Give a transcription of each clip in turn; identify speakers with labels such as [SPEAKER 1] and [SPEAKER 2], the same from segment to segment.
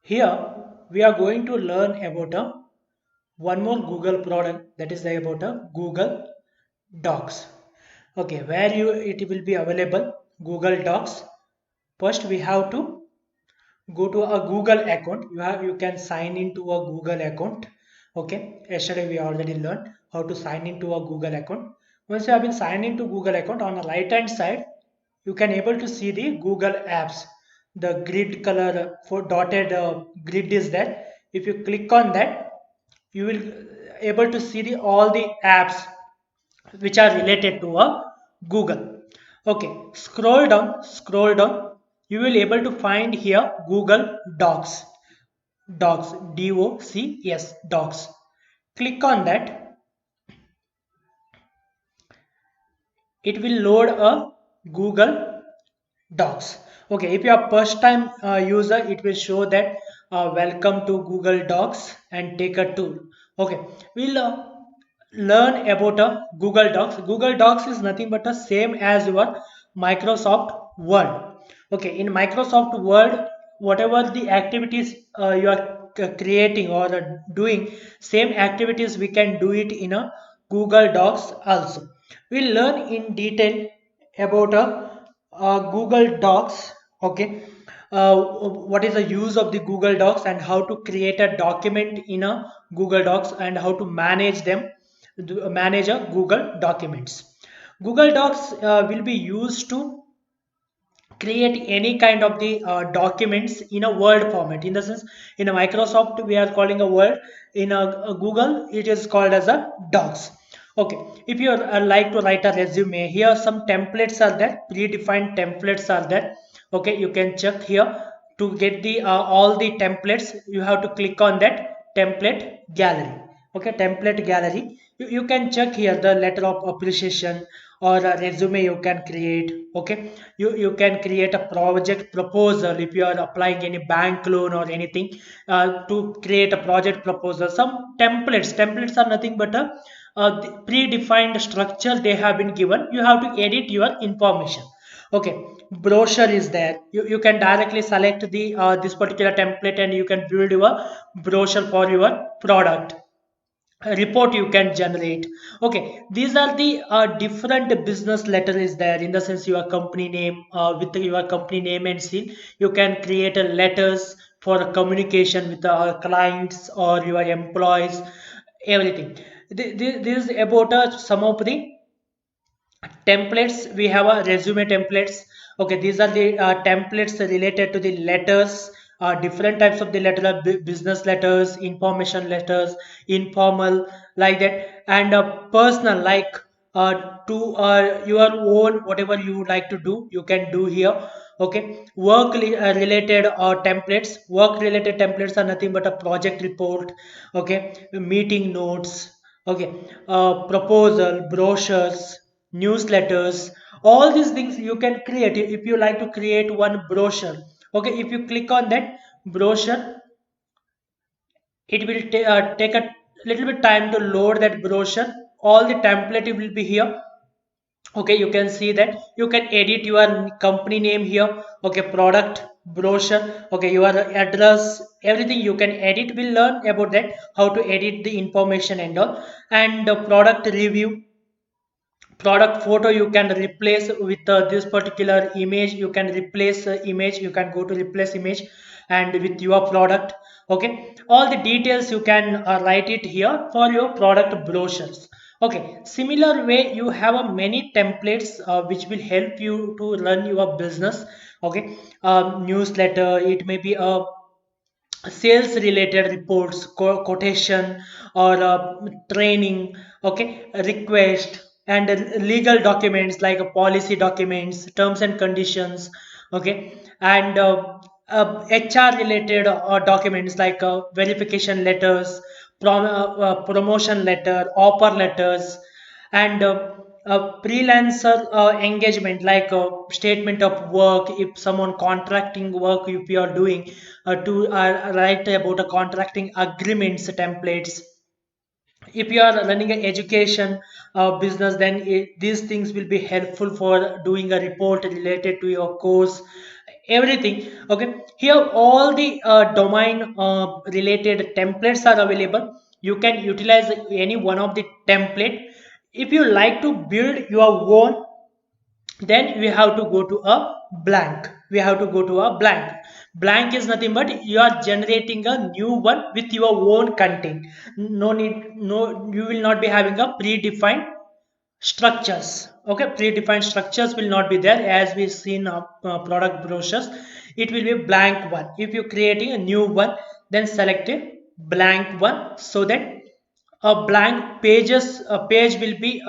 [SPEAKER 1] Here we are going to learn about one more Google product, that is about a Google Docs. Okay, where you it will be available Google Docs. First we have to go to a Google account. You can sign into a Google account. Okay, yesterday we already learned how to sign into a Google account. Once you have been signed into Google account, on the right hand side you can able to see the Google apps. The grid color for dotted grid is there. If you click on that, you will able to see all the apps which are related to a Google. Okay, scroll down, you will able to find here Google Docs. Docs, DOCS, Docs. Click on that. It will load a Google Docs. Okay, if you are first time user, it will show that welcome to Google Docs and take a tour. Okay, we'll learn about a Google Docs. Google Docs is nothing but the same as your Microsoft Word. Okay, in Microsoft Word, whatever the activities you are creating or doing, same activities we can do it in a Google Docs also. We'll learn in detail about Google Docs. Okay, what is the use of the Google Docs and how to create a document in a Google Docs and how to manage them, manage a Google documents. Google Docs will be used to create any kind of the documents in a Word format. In the sense, in a Microsoft we are calling a Word, in a Google it is called as a Docs. Okay, if you like to write a resume, here some templates are there, predefined templates are there. Okay, you can check here. To get the all the templates, you have to click on that template gallery. Okay, template gallery, you can check here the letter of appreciation or a resume you can create. Okay, you can create a project proposal if you are applying any bank loan or anything. To create a project proposal, some templates are nothing but the predefined structure they have been given. You have to edit your information. Okay, brochure is there. You can directly select the this particular template and you can build your brochure for your product. A report you can generate. Okay, these are the different business letter is there. In the sense, your company name, with your company name and seal, you can create a letters for a communication with clients or your employees, everything. This is about some of the templates. We have a resume templates. Okay, these are the templates related to the letters. Different types of the letter, business letters, information letters, informal, like that, and personal, like to your own, whatever you would like to do you can do here. Okay, related templates. Work related templates are nothing but a project report. Okay, meeting notes. Okay, proposal, brochures, newsletters, all these things you can create. If you like to create one brochure, okay, if you click on that brochure, it will take a little bit time to load that brochure. All the template will be here. Okay, you can see that you can edit your company name here. Okay, product brochure. Okay, your address, everything you can edit. We'll learn about that, how to edit the information and all. And product review, product photo you can replace with this particular image. You can replace image, you can go to replace image and with your product. Okay, all the details you can write it here for your product brochures. Okay, similar way you have a many templates which will help you to run your business. Okay, newsletter, it may be a sales related reports, quotation, or training. Okay, request, and legal documents like policy documents, terms and conditions. Okay, and HR related documents like verification letters, promotion letter, offer letters, and freelancer engagement like statement of work. If someone contracting work, if you are doing to write about a contracting agreements templates. If you are running an education business, then these things will be helpful for doing a report related to your course. everything. Okay, here all the domain related templates are available. You can utilize any one of the template. If you like to build your own, then we have to go to a blank. We have to go to a blank. Blank is nothing but you are generating a new one with your own content. No need, no, you will not be having a predefined structures. Okay, predefined structures will not be there as we see in product brochures. It will be blank one. If you're creating a new one, then select a blank one, so that a blank pages a page will be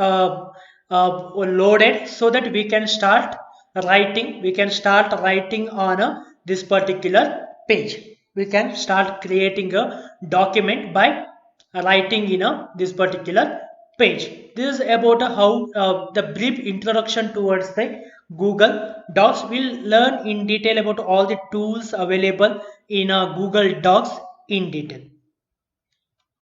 [SPEAKER 1] loaded, so that we can start writing on this particular page. We can start creating a document by writing in this particular page. This is about how the brief introduction towards the Google Docs. We'll learn in detail about all the tools available in Google Docs in detail.